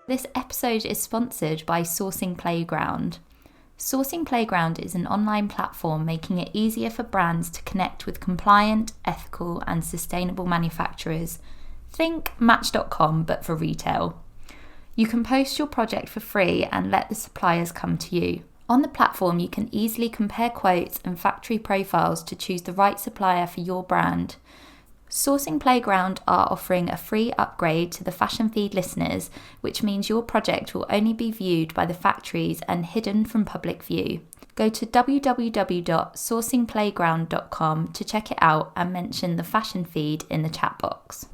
This episode is sponsored by Sourcing Playground. Sourcing Playground is an online platform making it easier for brands to connect with compliant, ethical and sustainable manufacturers. Think Match.com but for retail. You can post your project for free and let the suppliers come to you. On the platform, you can easily compare quotes and factory profiles to choose the right supplier for your brand. Sourcing Playground are offering a free upgrade to the Fashion Feed listeners, which means your project will only be viewed by the factories and hidden from public view. Go to www.sourcingplayground.com to check it out and mention the Fashion Feed in the chat box.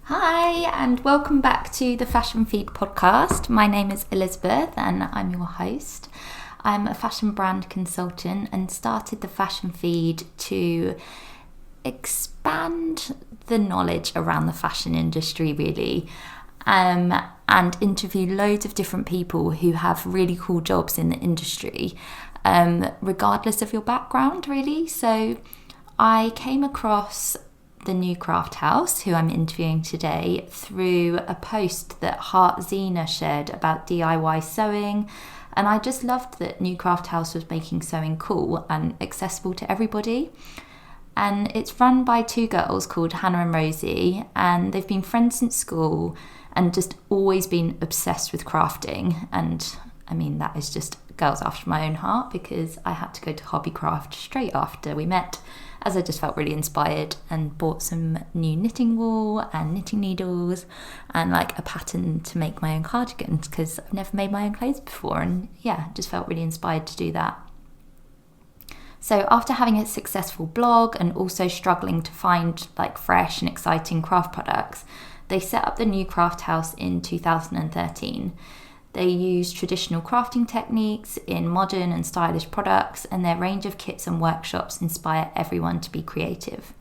Hi, and welcome back to the Fashion Feed podcast. My name is Elizabeth and I'm your host. I'm a fashion brand consultant and started the Fashion Feed to expand the knowledge around the fashion industry really, and interview loads of different people who have really cool jobs in the industry, regardless of your background really. So I came across the new craft house who I'm interviewing today through a post that Heart Zena shared about DIY sewing, and I just loved that New Craft House was making sewing cool and accessible to everybody. And it's run by two girls called Hannah and Rosie, and they've been friends since school and just always been obsessed with crafting. And I mean, that is just girls after my own heart, because I had to go to Hobbycraft straight after we met, as I just felt really inspired, and bought some new knitting wool and knitting needles and like a pattern to make my own cardigans, because I've never made my own clothes before, and yeah, just felt really inspired to do that. So after having a successful blog and also struggling to find like fresh and exciting craft products, they set up the New Craft House in 2013. They use traditional crafting techniques in modern and stylish products, and their range of kits and workshops inspire everyone to be creative.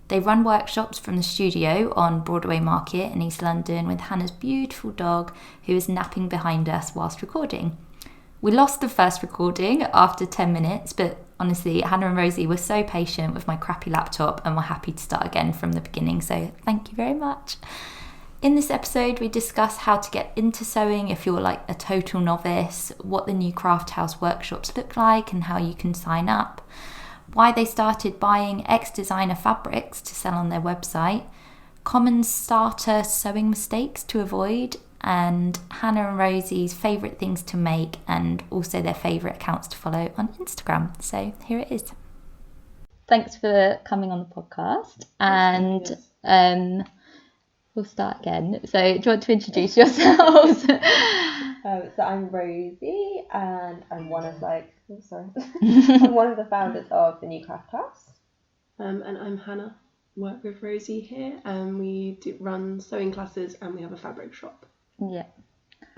They run workshops from the studio on Broadway Market in East London with Hannah's beautiful dog, who is napping behind us whilst recording. We lost the first recording after 10 minutes, but honestly, Hannah and Rosie were so patient with my crappy laptop and were happy to start again from the beginning, so thank you very much. In this episode, we discuss how to get into sewing if you're like a total novice, what the new craft house workshops look like and how you can sign up, why they started buying ex-designer fabrics to sell on their website, common starter sewing mistakes to avoid, and Hannah and Rosie's favourite things to make, and also their favourite accounts to follow on Instagram. So here it is. Thanks for coming on the podcast, and we'll start again. So do you want to introduce yourselves? So I'm Rosie, and I'm one of I'm one of the founders of the New Craft House. And I'm Hannah. Work with Rosie here, and we run sewing classes, and we have a fabric shop. Yeah.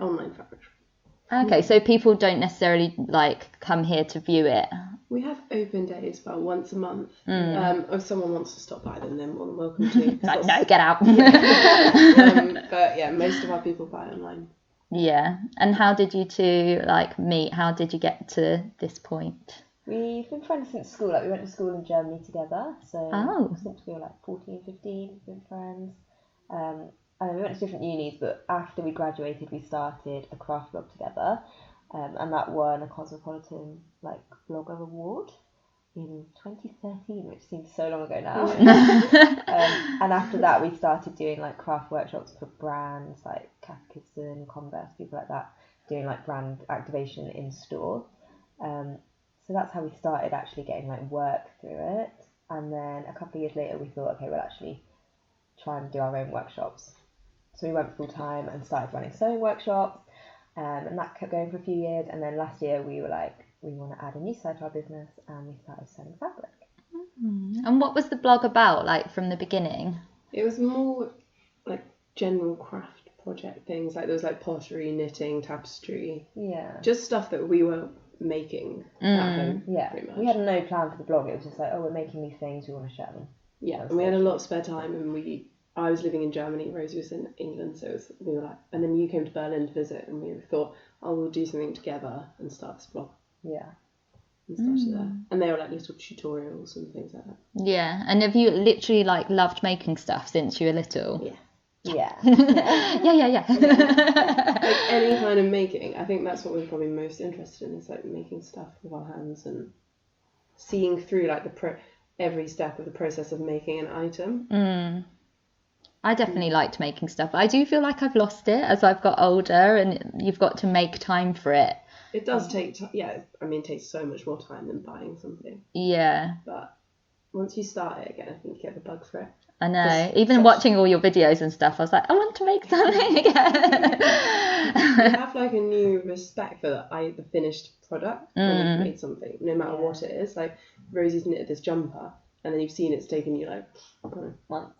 Online fabric shop. Okay, so people don't necessarily like come here to view it. We have open days about once a month. If someone wants to stop by, then they're more than welcome to. No, get out. But yeah, most of our people buy online. Yeah. And how did you two like meet? How did you get to this point? We've been friends since school. Like, we went to school in Germany together. So since we were like 14, 15, we've been friends. And we went to different unis, but after we graduated, we started a craft blog together, and that won a Cosmopolitan blogger award in 2013, which seems so long ago now. And after that, we started doing like craft workshops for brands like Catechism, Converse, people like that, doing like brand activation in store. So that's how we started actually getting like work through it. And then a couple of years later, we thought, okay, we'll actually try and do our own workshops. So we went full time and started running sewing workshops, and that kept going for a few years. And then last year we were like, we want to add a new side to our business, and we started selling fabric. And what was the blog about, like from the beginning? It was more like general craft project things, like there was like pottery, knitting, tapestry, just stuff that we were making at home. Yeah, pretty much. We had no plan for the blog. It was just like, oh, we're making these things, we want to share them. Yeah, and we had a lot of spare time, and I was living in Germany, Rosie was in England, so we were like, and then you came to Berlin to visit, and we thought, oh, we'll do something together and start this blog. Yeah. And started there. And they were like little tutorials and things like that. Yeah, and have you literally like loved making stuff since you were little? Yeah. Yeah. Yeah. Like any kind of making, I think that's what we're probably most interested in, is like making stuff with our hands and seeing through like every step of the process of making an item. I definitely liked making stuff. I do feel like I've lost it as I've got older, and you've got to make time for it. It does take time. Yeah, I mean, it takes so much more time than buying something. Yeah. But once you start it again, I think you get the bug for it. I know. Even watching all your videos and stuff, I was like, I want to make something again. You have like a new respect for the finished product when you've made something, no matter what it is. Like Rosie's knitted this jumper, and then you've seen it's taken you like, I don't know, months,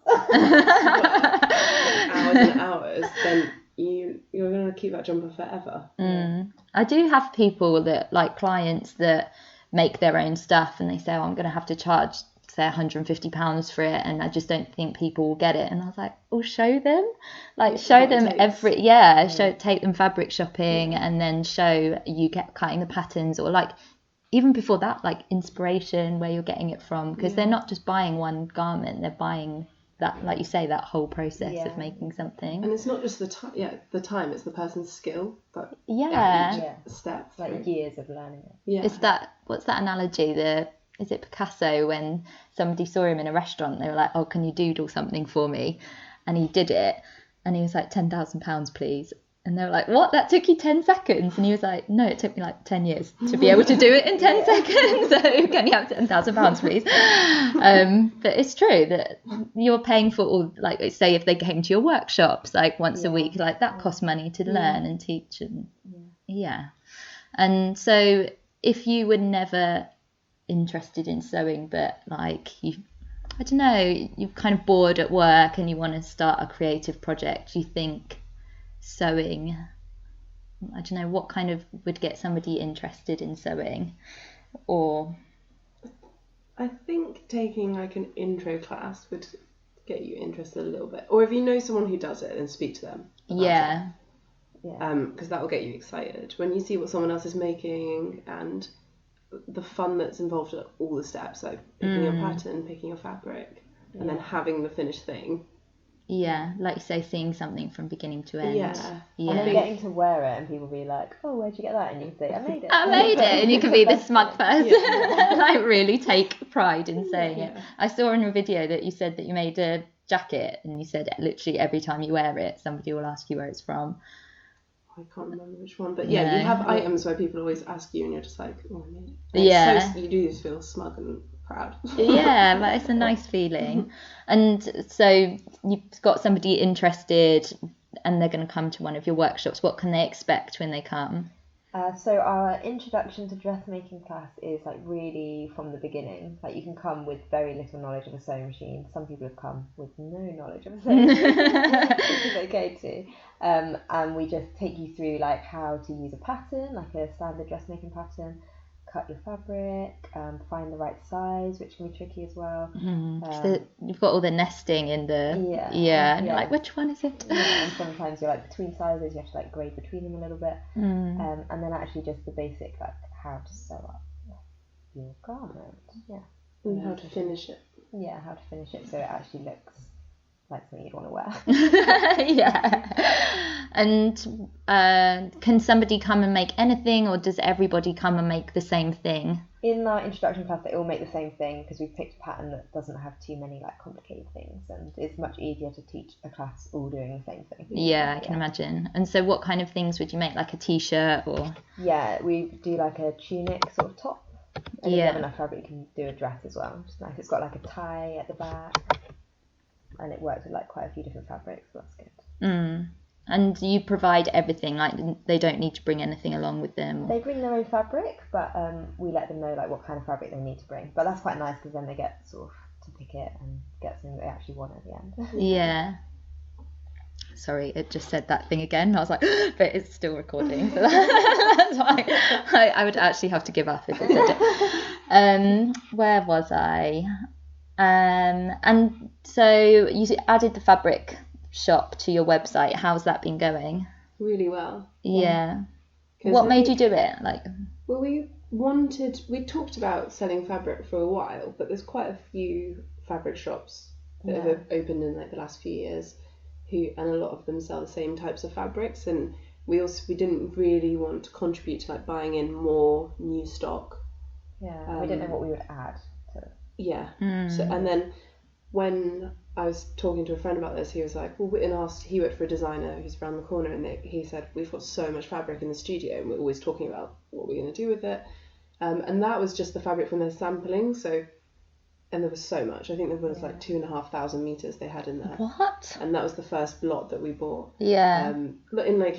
hours and hours. Then you're gonna keep that jumper forever. I do have people that, like clients, that make their own stuff, and they say, oh, I'm gonna have to charge, say, £150 for it, and I just don't think people will get it. And I was like, oh, show them, like show them take them fabric shopping, and then show you cutting the patterns, or like even before that, like inspiration, where you're getting it from, because they're not just buying one garment, they're buying that, like you say, that whole process of making something. And it's not just the time, it's the person's skill. But steps, like right? years of learning it. Yeah. It's that, what's that analogy? Is it Picasso, when somebody saw him in a restaurant, they were like, oh, can you doodle something for me? And he did it, and he was like, £10,000, please. And they were like, what? That took you 10 seconds? And he was like, no, it took me like 10 years to be able to do it in 10 seconds. So can you have £10,000, please? But it's true that you're paying for all, like, say if they came to your workshops like once a week, like that costs money to learn and teach. And and so if you were never interested in sewing, but like I don't know, you're kind of bored at work and you want to start a creative project, you think sewing, I don't know, what kind of would get somebody interested in sewing? Or I think taking like an intro class would get you interested a little bit, or if you know someone who does it, then speak to them about it. Because that will get you excited when you see what someone else is making, and the fun that's involved in all the steps, like picking your pattern, picking your fabric, and then having the finished thing. Yeah, like you say, seeing something from beginning to end. Yeah. And then getting to wear it, and people be like, oh, where'd you get that? And you say, I made it. I made it. And you can be the smug person. Like really take pride in saying it. I saw in a video that you said that you made a jacket, and you said literally every time you wear it, somebody will ask you where it's from. I can't remember which one, but you have items where people always ask you, and you're just like, oh, I made it. So you do just feel smug and proud. Yeah, but it's a nice feeling. And so you've got somebody interested, and they're going to come to one of your workshops. What can they expect when they come? So our introduction to dressmaking class is like really from the beginning. Like you can come with very little knowledge of a sewing machine. Some people have come with no knowledge of a sewing machine, which is okay too. And we just take you through like how to use a pattern, like a standard dressmaking pattern, cut your fabric, find the right size, which can be tricky as well. So you've got all the nesting in the and you're like, which one is it? And sometimes you're like between sizes, you have to like grade between them a little bit. And then actually just the basic, like how to sew up your garment. And how to finish it. How to finish it so it actually looks like something you'd want to wear. And can somebody come and make anything, or does everybody come and make the same thing? In our introduction class, they all make the same thing because we've picked a pattern that doesn't have too many like complicated things, and it's much easier to teach a class all doing the same thing. I can imagine. And so what kind of things would you make, like a t-shirt or? We do like a tunic sort of top, and if you have enough fabric you can do a dress as well. It's nice. It's got like a tie at the back, and it works with like quite a few different fabrics, so that's good. And you provide everything, like they don't need to bring anything along with them? They bring their own fabric, but we let them know like what kind of fabric they need to bring. But that's quite nice because then they get sort of to pick it and get something they actually want at the end. Sorry, it just said that thing again. I was like, but it's still recording. So that's why I would actually have to give up if it said it. Where was I? And so you added the fabric shop to your website. How's that been going? Really well. What made you do it? Well, we talked about selling fabric for a while, but there's quite a few fabric shops that have opened in like the last few years and a lot of them sell the same types of fabrics, and we didn't really want to contribute to like buying in more new stock. Yeah, we didn't know what we would add to. Yeah. So, and then when I was talking to a friend about this, he was like, well, he worked for a designer who's around the corner, and he said, we've got so much fabric in the studio, and we're always talking about what we're going to do with it. And that was just the fabric from their sampling. So, and there was so much. I think there was like 2,500 meters they had in there. What? And that was the first lot that we bought. Yeah. In like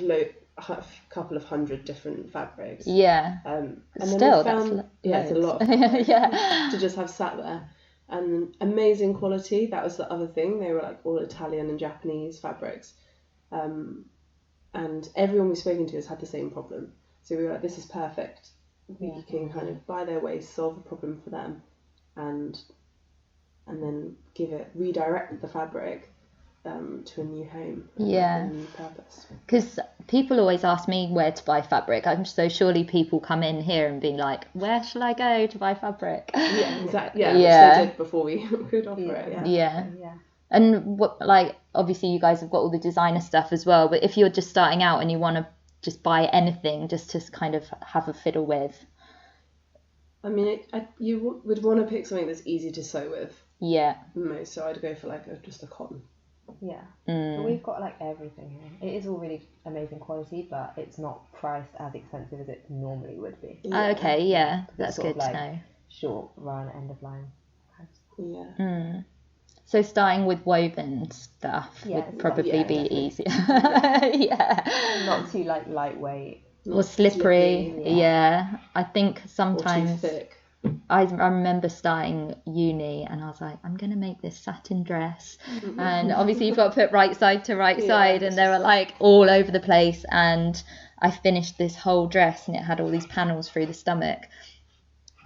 a couple of hundred different fabrics. Yeah. And still, then it's a lot. To just have sat there. And amazing quality. That was the other thing. They were like all Italian and Japanese fabrics. And everyone we've spoken to has had the same problem. So we were like, this is perfect. We can kind of buy their waste, solve a problem for them, and then redirect the fabric to a new home, a new purpose. Because people always ask me where to buy fabric. I'm so surely people come in here and be like, where shall I go to buy fabric? Yeah, exactly. Yeah, which they did before we could offer it. Yeah. And what, like, obviously you guys have got all the designer stuff as well, but if you're just starting out and you want to just buy anything just to kind of have a fiddle with. I mean, you would want to pick something that's easy to sew with. Yeah. Most, so I'd go for like just a cotton. Yeah. But we've got like everything here. It is all really amazing quality, but it's not priced as expensive as it normally would be. Yeah. Okay, yeah, that's good to know. Short run, end of line. Yeah. So starting with woven stuff would probably be easier. Yeah. Not too like lightweight. Or slippery. Yeah. I think sometimes. Or too thick. I remember starting uni and I was like, I'm going to make this satin dress. And obviously you've got to put right side to right side, and they were like all over the place. And I finished this whole dress and it had all these panels through the stomach.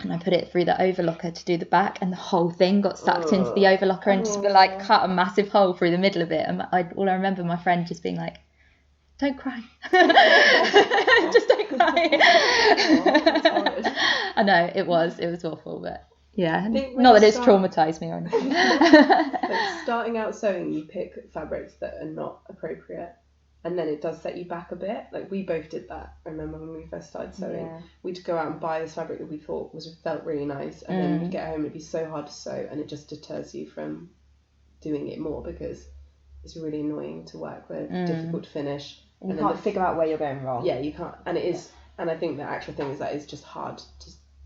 And I put it through the overlocker to do the back, and the whole thing got sucked into the overlocker and just like cut a massive hole through the middle of it. And I remember my friend just being like, don't cry. Just don't cry. I know, it was awful, but yeah, not that it's traumatised me or anything. Like starting out sewing, you pick fabrics that are not appropriate, and then it does set you back a bit. Like we both did that. I remember when we first started sewing, we'd go out and buy this fabric that we thought felt really nice, and then we'd get home, it'd be so hard to sew, and it just deters you from doing it more because it's really annoying to work with, difficult to finish. And you can't figure out where you're going wrong. Yeah, you can't. And it is, and I think the actual thing is that it's just hard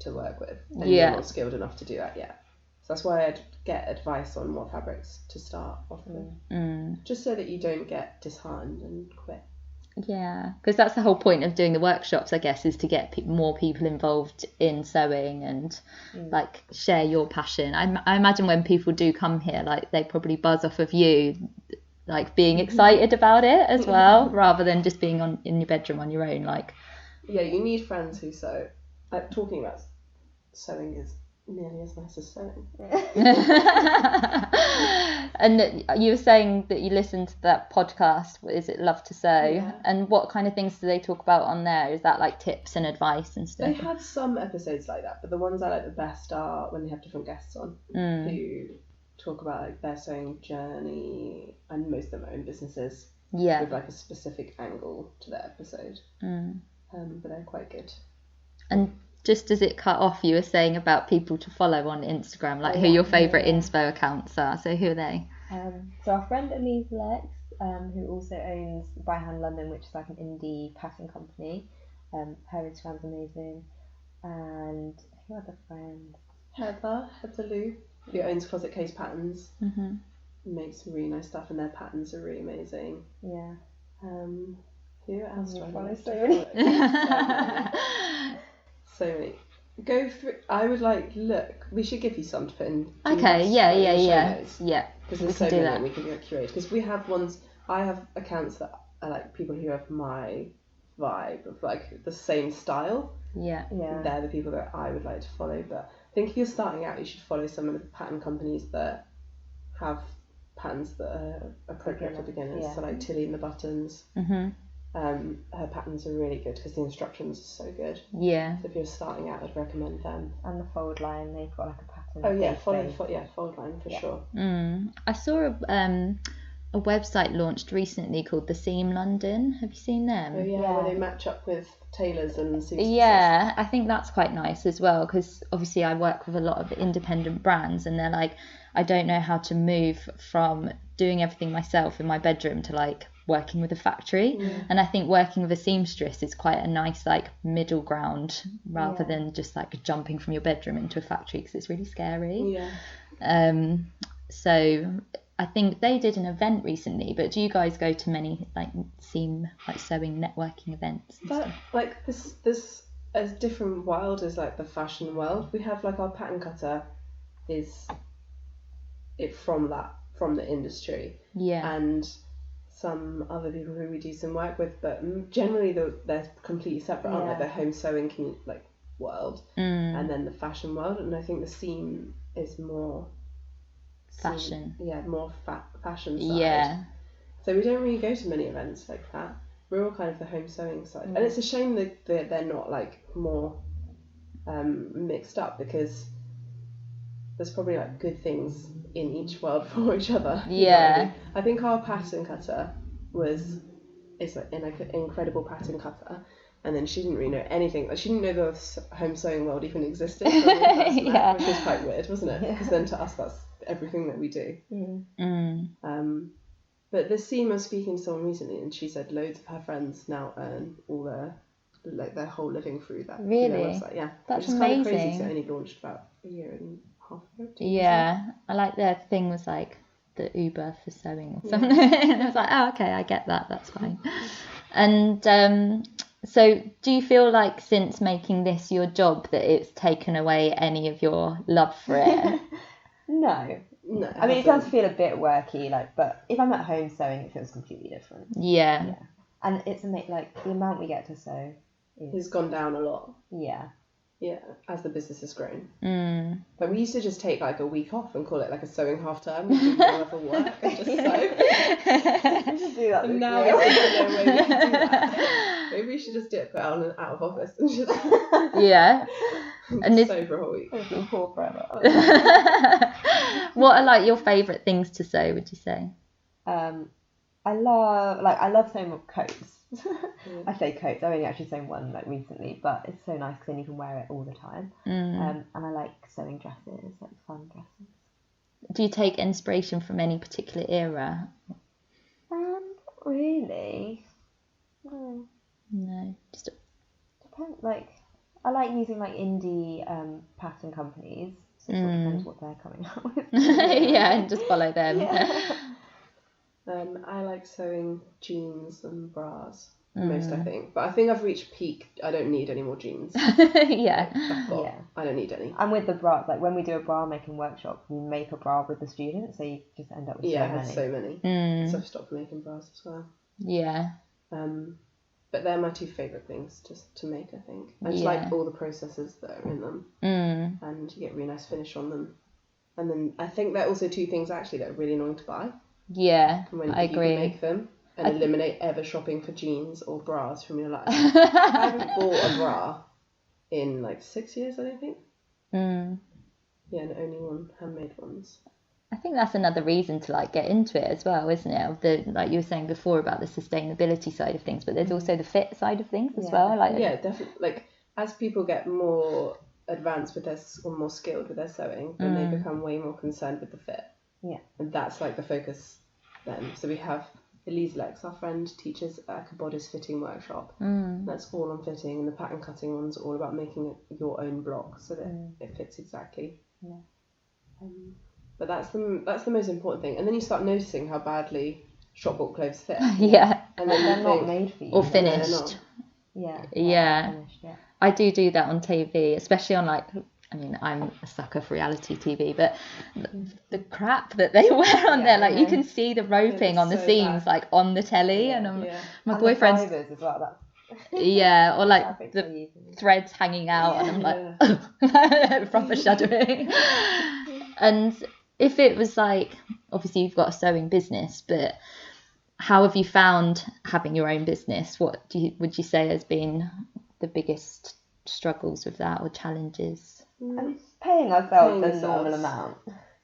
to work with. And you're not skilled enough to do that yet. So that's why I'd get advice on what fabrics to start off with. Just so that you don't get disheartened and quit. Yeah, because that's the whole point of doing the workshops, I guess, is to get more people involved in sewing and like share your passion. I imagine when people do come here, like they probably buzz off of you, like being excited about it as well, rather than just being in your bedroom on your own. Like, yeah, you need friends who sew. Like, talking about sewing is nearly as nice as sewing. And you were saying that you listened to that podcast. Is it Love to Sew? Yeah. And what kind of things do they talk about on there? Is that like tips and advice and stuff? They have some episodes like that, but the ones I like the best are when they have different guests on who talk about like their sewing journey, and most of them own businesses with like a specific angle to their episode. But they're quite good. And just as it cut off, you were saying about people to follow on Instagram, like who your favourite inspo accounts are. So who are they? So our friend Elise Lex, who also owns By Hand London, which is like an indie pattern company. Her Instagram's amazing. And who are the friends? Heather Lou, who owns Closet Case Patterns, makes some really nice stuff, and their patterns are really amazing. Yeah. Who else do I follow? So many. Go through. I would like look. We should give you some to put in. Okay. Yeah. Because there's so many that we can curate. Because we have ones. I have accounts that are like people who have my vibe of like the same style. Yeah. They're the people that I would like to follow. But I think if you're starting out, you should follow some of the pattern companies that have patterns that are appropriate for beginners. So like Tilly and the Buttons. Her patterns are really good because the instructions are so good. Yeah. So if you're starting out, I'd recommend them. And the Fold Line, they've got like a pattern. Oh yeah, Fold Line for sure. I saw a website launched recently called The Seam London. Have you seen them? Oh yeah, where they match up with tailors and seamstresses. Yeah, I think that's quite nice as well, because obviously I work with a lot of independent brands, and they're like, I don't know how to move from doing everything myself in my bedroom to like working with a factory. And I think working with a seamstress is quite a nice like middle ground, rather than just like jumping from your bedroom into a factory, because it's really scary. So I think they did an event recently, but do you guys go to many like sewing networking events? But like this as different wild as like the fashion world. We have like our pattern cutter is it from the industry, and some other people who we do some work with, but generally they're completely separate, aren't they? The home sewing world, and then the fashion world, and I think the seam is more fashion. More fashion side. So we don't really go to many events like that. We're all kind of the home sewing side, and it's a shame that they're not like more mixed up, because there's probably like good things in each world for each other. I think our pattern cutter is like an incredible pattern cutter, and then she didn't really know anything. Like, she didn't know the home sewing world even existed, which was quite weird, wasn't it? Because then to us that's everything that we do. But the seam, I was speaking to someone recently, and she said loads of her friends now earn all their whole living through that. Really? Through their website. Yeah, that's which is amazing. kind of crazy. So it only launched about a year and a half ago. I like their thing was like the Uber for sewing or something. And I was like, oh, okay, I get that. That's fine. And so do you feel like since making this your job that it's taken away any of your love for it? No. I mean, it does feel a bit worky, like, but if I'm at home sewing, it feels completely different. Yeah. And it's like the amount we get to sew has gone down a lot. Yeah, as the business has grown. But we used to just take like a week off and call it like a sewing half term and do no other work and just sew. We should do that. And now we don't know where we can do that. Maybe we should just dip it on an out of office and just and sew for a whole week. It'll be poor forever. What are like your favourite things to sew, would you say? I love sewing coats. I say coats. I've only actually sewn one like recently, but it's so nice because then you can wear it all the time. And I like sewing dresses, like fun dresses. Do you take inspiration from any particular era? Not really. No. Just depends. Like, I like using like indie pattern companies. So it sort of depends what they're coming out with. And just follow them. I like sewing jeans and bras most, I think. But I think I've reached peak. I don't need any more jeans. I don't need any. And with the bras, like when we do a bra making workshop, we make a bra with the students, so you just end up with so many. So I've stopped making bras as well. But they're my two favourite things just to make, I think. I just like all the processes that are in them. And you get a really nice finish on them. And then I think they're also two things actually that are really annoying to buy. I agree. You can make them and eliminate ever shopping for jeans or bras from your life. I haven't bought a bra in like 6 years, I don't think. And only one handmade ones. I think that's another reason to like get into it as well, isn't it? Of the, like you were saying before about the sustainability side of things, but there's also the fit side of things as well. Like definitely. Like as people get more advanced with or more skilled with their sewing, then they become way more concerned with the fit. And that's like the focus then. So we have Elise Lex, our friend, teaches like a bodice fitting workshop. That's all on fitting, and the pattern cutting one's all about making your own block so that it fits exactly. But that's the most important thing. And then you start noticing how badly shop bought clothes fit. And then they're not made for you. Or finished. Finished, I do that on TV, especially on like, I mean, I'm a sucker for reality TV, but the crap that they wear on there, like you can see the roping on the seams, like on the telly, and my boyfriend's the fibers as well. or like the threads hanging out, and I'm like proper shuddering. And if it was like, obviously you've got a sewing business, but how have you found having your own business? What would you say has been the biggest struggles with that or challenges? Paying ourselves a normal amount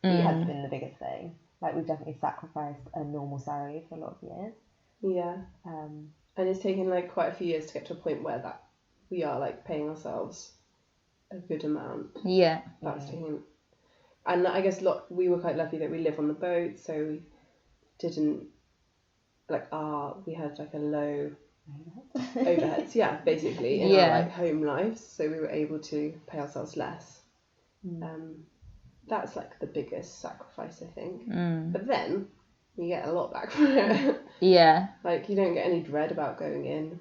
has been the biggest thing. like we've definitely sacrificed a normal salary for a lot of years. Yeah. And it's taken like quite a few years to get to a point where that we are like paying ourselves a good amount. Yeah. That's taking, and I guess we were quite lucky that we live on the boat, so we didn't like we had like a low overheads, yeah, basically in our like home lives, so we were able to pay ourselves less. That's like the biggest sacrifice, I think. But then you get a lot back from it. Yeah. Like you don't get any dread about going in.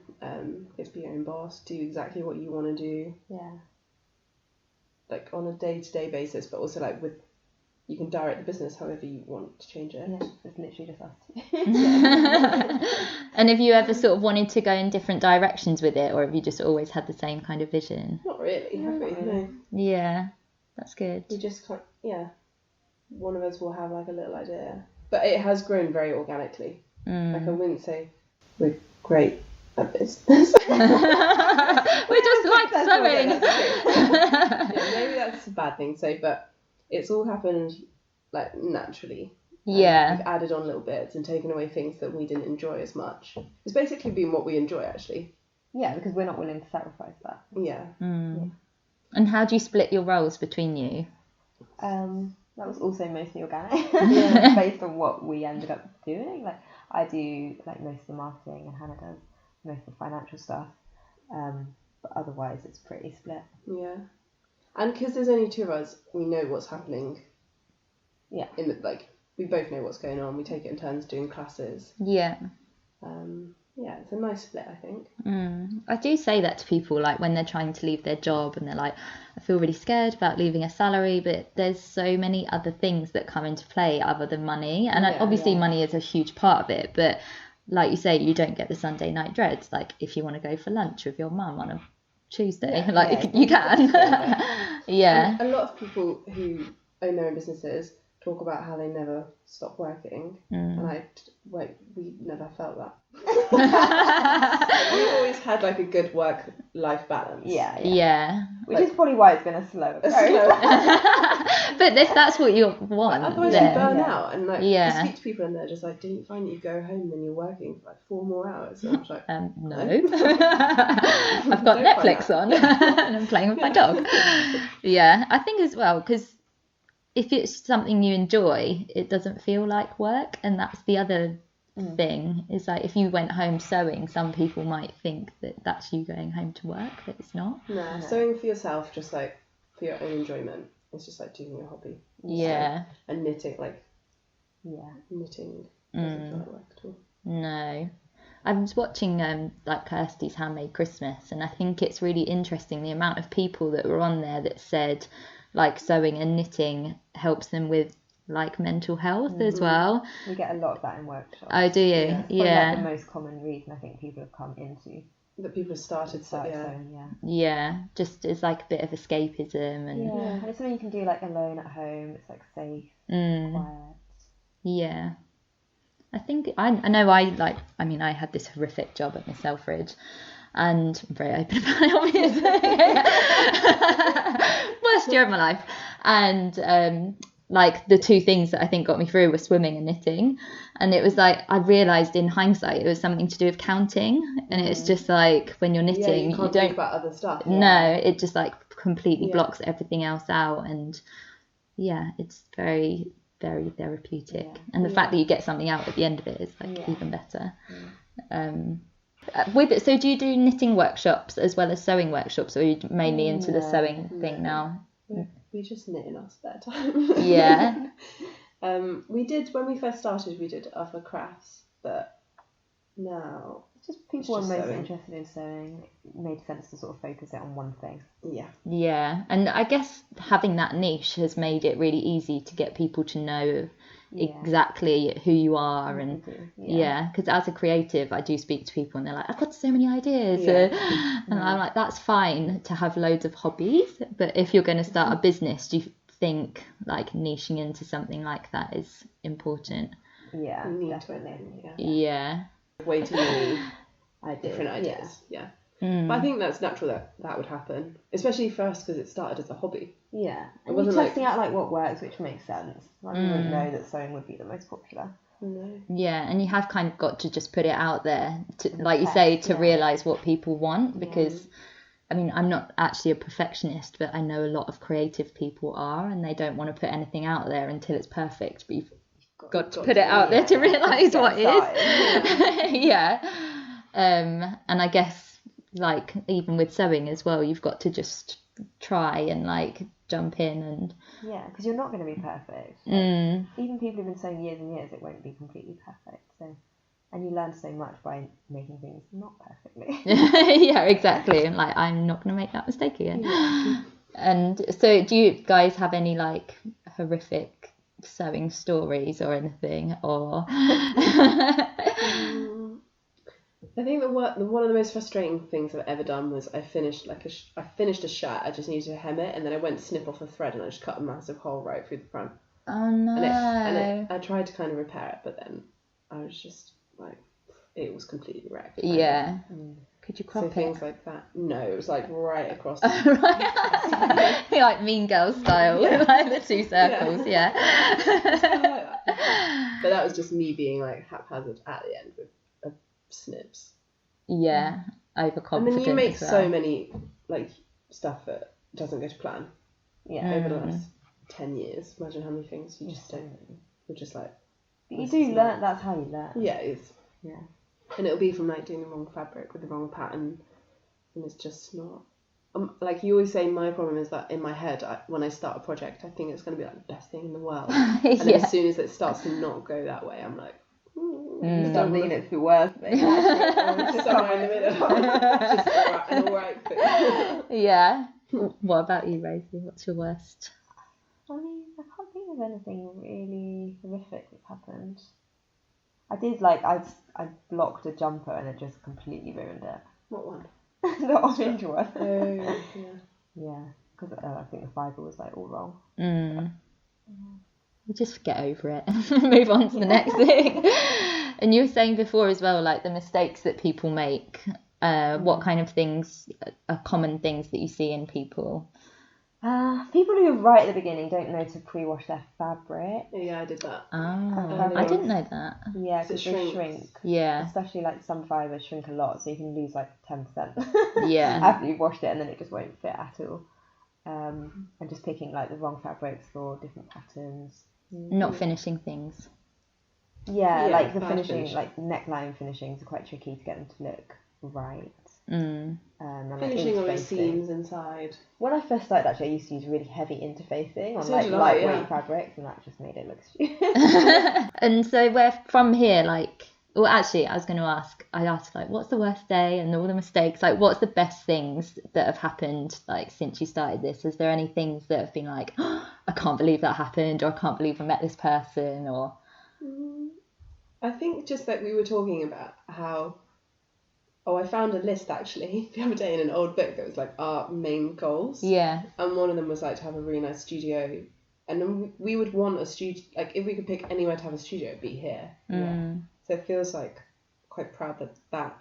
Get to be your own boss, do exactly what you want to do. Yeah. Like on a day-to-day basis, but also like you can direct the business however you want to change it. Yeah, it's literally just us two. And have you ever sort of wanted to go in different directions with it, or have you just always had the same kind of vision? Not really, have we? No. Yeah, that's good. We just can't, one of us will have like a little idea. But it has grown very organically. Like I wouldn't say we're great at business. We're just like sewing. Maybe that's a bad thing to say, but it's all happened like naturally. Yeah. We've added on little bits and taken away things that we didn't enjoy as much. It's basically been what we enjoy, actually. Yeah, because we're not willing to sacrifice that. Yeah. And how do you split your roles between you? That was also mostly organic, based on what we ended up doing. Like I do like most of the marketing, and Hannah does most of the financial stuff. But otherwise, it's pretty split. Yeah, and because there's only two of us, we know what's happening. Yeah. We both know what's going on. We take it in turns doing classes. Yeah. Yeah, it's a nice split, I think. I do say that to people, like when they're trying to leave their job and they're like, I feel really scared about leaving a salary, but there's so many other things that come into play other than money. And obviously money is a huge part of it, but like you say, you don't get the Sunday night dreads. Like if you want to go for lunch with your mum on a Tuesday, you can. Yeah. And a lot of people who own their own businesses talk about how they never stop working, and we never felt that. We've always had like a good work-life balance. Yeah. Which is probably why it's been a slow approach. But that's what you want. Otherwise you burn out, and you speak to people and they're just like, didn't you find that you go home and you're working for like 4 more hours? And I'm like, no. I've got Netflix on and I'm playing with my dog. Yeah, I think as well, because if it's something you enjoy, it doesn't feel like work. And that's the other thing, is like if you went home sewing, some people might think that that's you going home to work, but it's not. No, sewing for yourself, just like for your own enjoyment. It's just like doing your hobby. Yeah. And knitting, knitting doesn't feel like work at all. No. I was watching like Kirsty's Handmade Christmas, and I think it's really interesting the amount of people that were on there that said like sewing and knitting helps them with like mental health as well. We get a lot of that in workshops. Oh, do you? Yeah. Like the most common reason I think people have come into. That people have started sewing, Yeah, just as like a bit of escapism and and it's something you can do like alone at home. It's like safe, quiet. Yeah. I think I know I had this horrific job at Miss Selfridge, and I'm very open about it, obviously. Worst year of my life. And like the two things that I think got me through were swimming and knitting. And it was like, I realised in hindsight it was something to do with counting. And it's just like when you're knitting, you don't think about other stuff. No, it just like completely blocks everything else out. And it's very, very therapeutic. And the fact that you get something out at the end of it is like even better. So do you do knitting workshops as well as sewing workshops, or are you mainly into the sewing thing now? We just knit in our spare time. Yeah. We did, when we first started, we did other crafts, but now it's just people are most interested in sewing. It made sense to sort of focus it on one thing. Yeah, and I guess having that niche has made it really easy to get people to know exactly who you are. And because as a creative, I do speak to people and they're like, I've got so many ideas, and I'm like, that's fine to have loads of hobbies, but if you're going to start a business, do you think like niching into something like that is important? Definitely. Way too many different ideas. But I think that's natural that would happen, especially first because it started as a hobby. Yeah, and you're testing out like what works, which makes sense. Like you wouldn't know that sewing would be the most popular. No. Yeah, and you have kind of got to just put it out there, to, like you say, to realise what people want, because I mean, I'm not actually a perfectionist, but I know a lot of creative people are, and they don't want to put anything out there until it's perfect, but you've got to put it out there to realise what is. Yeah. And I guess, like, even with sewing as well, you've got to just try and, like, jump in and... Yeah, because you're not going to be perfect. Like, even people who've been sewing years and years, it won't be completely perfect, so... And you learn so much by making things not perfectly. Yeah, exactly. And like, I'm not going to make that mistake again. Yeah. And so do you guys have any like horrific sewing stories or anything? Or I think one of the most frustrating things I've ever done was I finished a shirt. I just needed to hem it, and then I went to snip off the thread, and I just cut a massive hole right through the front. Oh no! And I tried to kind of repair it, but then I was just like, it was completely wrecked. Yeah. Could you crop it? Things like that. No, it was like right across. Like Mean Girls style, like the two circles. Yeah. But that was just me being like haphazard at the end with snips. Yeah, overconfident. And then you make so many like stuff that doesn't go to plan. Yeah. Over the last 10 years, imagine how many things you just don't. You're just like. But you do learn. That's how you learn. Yeah, it is. Yeah. And it'll be from like doing the wrong fabric with the wrong pattern, and it's just not. Like you always say, my problem is that in my head, when I start a project, I think it's going to be like the best thing in the world, and then as soon as it starts to not go that way, I'm like, start thinking it's the worst thing. Just somewhere in the middle, just an alright thing. Yeah. What about you, Rosie? What's your worst? I mean, I can't think of anything really horrific that's happened. I did I blocked a jumper and it just completely ruined it. What one? The orange one. Oh, yeah. Yeah, because I think the fibre was like all wrong. You just get over it and move on to the next thing. And you were saying before as well, like the mistakes that people make. What kind of things are common things that you see in people? People who right at the beginning don't know to pre-wash their fabric. Yeah, I did that. Oh, I didn't know that. Yeah, because they shrink. Yeah. Especially like some fibres shrink a lot, so you can lose like 10%. Yeah. After you've washed it, and then it just won't fit at all. And just picking like the wrong fabrics for different patterns. Not finishing things. Yeah, like the finishing, like neckline finishings are quite tricky to get them to look right. And finishing on the seams inside. When I first started, actually, I used to use really heavy interfacing on like lightweight fabrics, and that just made it look stupid. And so we're from here, like, well, actually, I was going to ask. I asked like, what's the worst day and all the mistakes? Like, what's the best things that have happened like since you started this? Is there any things that have been like, oh, I can't believe that happened, or I can't believe I met this person, or? I think just that we were talking about how. Oh, I found a list actually the other day in an old book that was like our main goals. Yeah. And one of them was like to have a really nice studio. And then we would want a studio, like if we could pick anywhere to have a studio, it'd be here. Yeah. So it feels like quite proud that.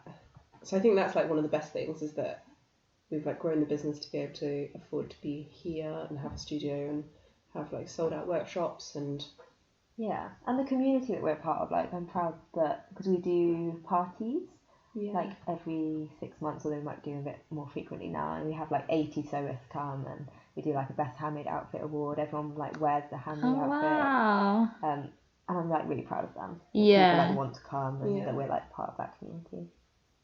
So I think that's like one of the best things is that we've like grown the business to be able to afford to be here and have a studio and have like sold out workshops and. Yeah, and the community that we're part of, like I'm proud that because we do parties. Yeah. Like every 6 months, although we might do a bit more frequently now, and we have like 80 sewists come, and we do like a best handmade outfit award. Everyone like wears the handmade outfit. Wow. And I'm like really proud of them. Yeah. People like want to come, and that we're like part of that community.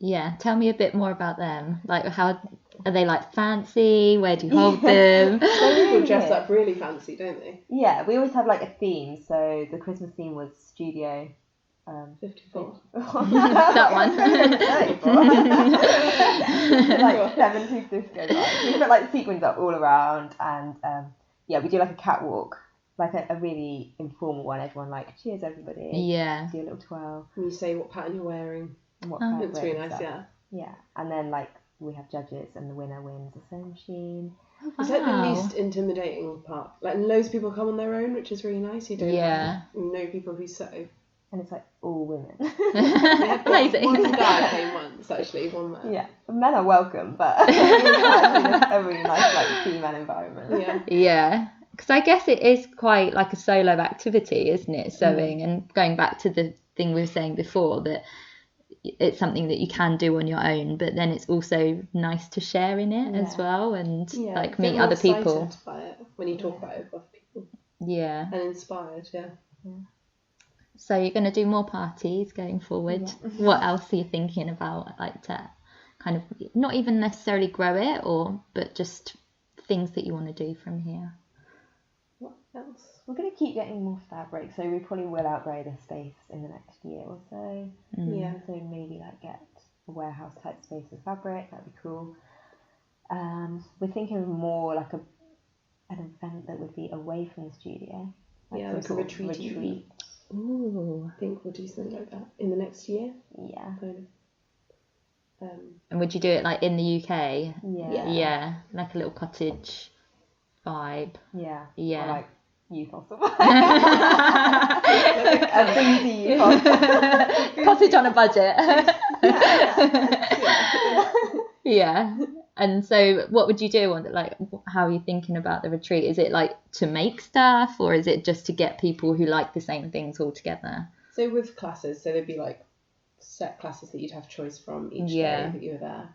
Yeah, tell me a bit more about them. Like, how are they like fancy? Where do you hold them? Some people dress up really fancy, don't they? Yeah, we always have like a theme. So the Christmas theme was studio. 54. That one. 34. Like 70s disco. We put like sequins up all around, and we do like a catwalk, like a really informal one. Everyone like cheers everybody. Yeah. Do a little twirl. And you say what pattern you're wearing. What fabric. It's really nice, yeah. Yeah, and then like we have judges, and the winner wins a sewing machine. It's like the least intimidating part. Like loads of people come on their own, which is really nice. You don't know people who sew. and it's like all women. Amazing. One guy came once, actually, one man. Yeah, men are welcome, but it's a really nice like female environment. Yeah, because I guess it is quite like a solo activity, isn't it, sewing? And going back to the thing we were saying before, that it's something that you can do on your own, but then it's also nice to share in it as well, and like meet other people. By it when you talk about it with other people. Yeah. And inspired, yeah. So you're going to do more parties going forward. Yeah. What else are you thinking about, like to kind of not even necessarily grow it, but just things that you want to do from here? What else? We're going to keep getting more fabric, so we probably will outgrow this space in the next year or so. Yeah, so maybe like get a warehouse type space with fabric. That'd be cool. We're thinking of more like an event that would be away from the studio. Like a retreat. Ooh. I think we'll do something like that in the next year. Yeah. And would you do it like in the UK? Yeah. Like a little cottage vibe. Yeah. Yeah. Or like youth hostel. A boozy youth hostel. Cottage on a budget. Yeah. And so what would you do? Like, how are you thinking about the retreat? Is it like to make stuff, or is it just to get people who like the same things all together? So with classes, so there'd be like set classes that you'd have choice from each day that you were there.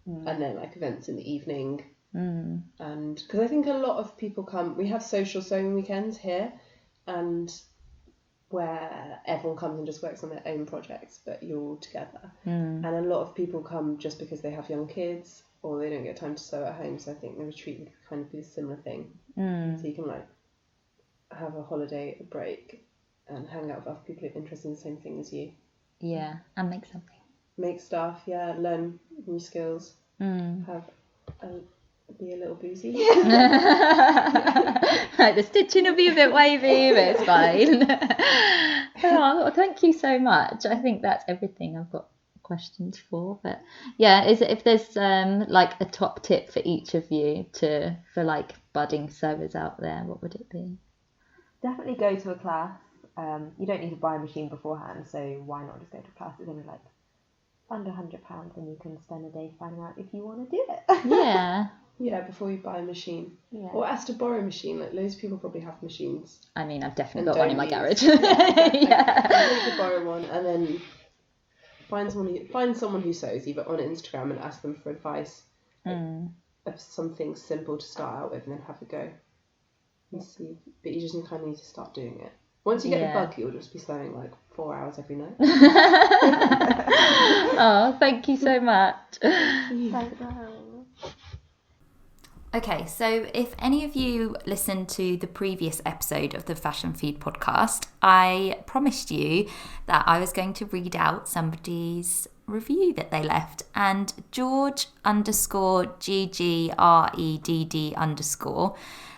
And then like events in the evening. And because I think a lot of people come, we have social sewing weekends here, and where everyone comes and just works on their own projects, but you're all together. And a lot of people come just because they have young kids, or they don't get time to sew at home. So I think the retreat would kind of be a similar thing. So you can like have a holiday, a break, and hang out with other people who are interested in the same thing as you. Yeah, and make something. Make stuff, learn new skills. Be a little boozy. Like the stitching will be a bit wavy, but it's fine. Well, thank you so much. I think that's everything I've got questions for. But yeah, if there's like a top tip for each of you for like budding sewers out there, what would it be? Definitely go to a class. You don't need to buy a machine beforehand, so why not just go to a class? It's only like under £100, and you can spend a day finding out if you want to do it. Yeah, before you buy a machine. Yeah. Or ask to borrow a machine. Like loads of people probably have machines. I mean, I've definitely got one in my garage. Like, to borrow one, and then find someone who sews, either on Instagram, and ask them for advice of something simple to start out with, and then have a go and see. But you just kind of need to start doing it. Once you get the bug, you'll just be sewing like 4 hours every night. Oh, thank you so much. Thanks for having me. Okay, so if any of you listened to the previous episode of the Fashion Feed podcast, I promised you that I was going to read out somebody's review that they left, and George_GGREDD_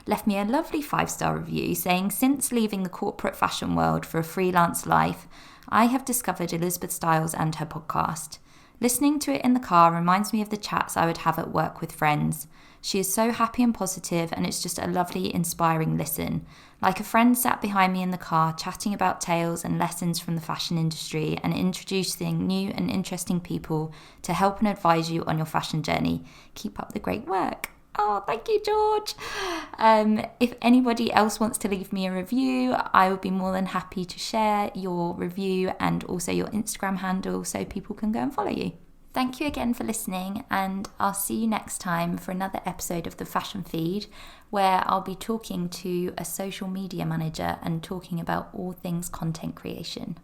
left me a lovely 5-star review saying, since leaving the corporate fashion world for a freelance life, I have discovered Elizabeth Styles and her podcast. Listening to it in the car reminds me of the chats I would have at work with friends. She is so happy and positive, and it's just a lovely, inspiring listen. Like a friend sat behind me in the car, chatting about tales and lessons from the fashion industry and introducing new and interesting people to help and advise you on your fashion journey. Keep up the great work. Oh, thank you, George. If anybody else wants to leave me a review, I would be more than happy to share your review and also your Instagram handle so people can go and follow you. Thank you again for listening, and I'll see you next time for another episode of the Fashion Feed, where I'll be talking to a social media manager and talking about all things content creation.